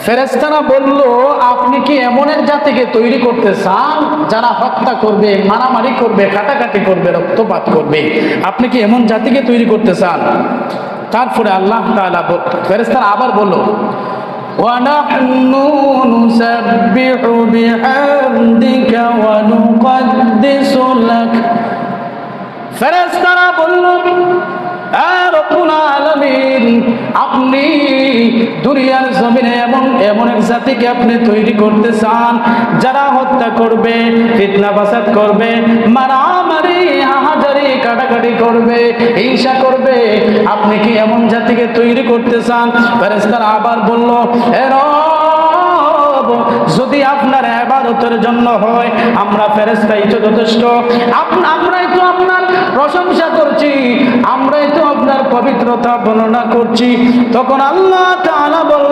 ফেরেশতারা বলল, আপনি কি এমন এক জাতিকে তৈরি করতে চান যারা হত্যা করবে, মারামারি করবে, কাটাকাটি করবে, রক্তপাত করবে? আপনি কি এমন জাতিকে তৈরি করতে চান? তারপরে আল্লাহ তাআলা ফেরেশতারা আবার বলল, ওয়ানাহনু নুসাব্বিহু বিহামদিকা ওয়া নুকদ্দিসু লাক। ফেরেশতারা বলল, রব্বুল আলামিন, আপনি দুনিয়ার জমিনে এমন এক জাতিকে আপনি তৈরি করতে চান যারা হত্যা করবে, ফিতনা ফাসাদ করবে, মারামারি হাহাজারি কাটাকাটি করবে, হিংসা করবে। আপনি কি এমন জাতিকে তৈরি করতে চান? ফেরেশতারা আবার বলল, হে রব, যদি আপনার ইবাদতের জন্য হয়, আমরা ফেরেশতাই তো যথেষ্ট। আমরাই তো আপনার প্রশংসা করছি, আমরাই তো আপনার পবিত্রতা বর্ণনা করছি। তখন আল্লাহ তাআলা বললেন,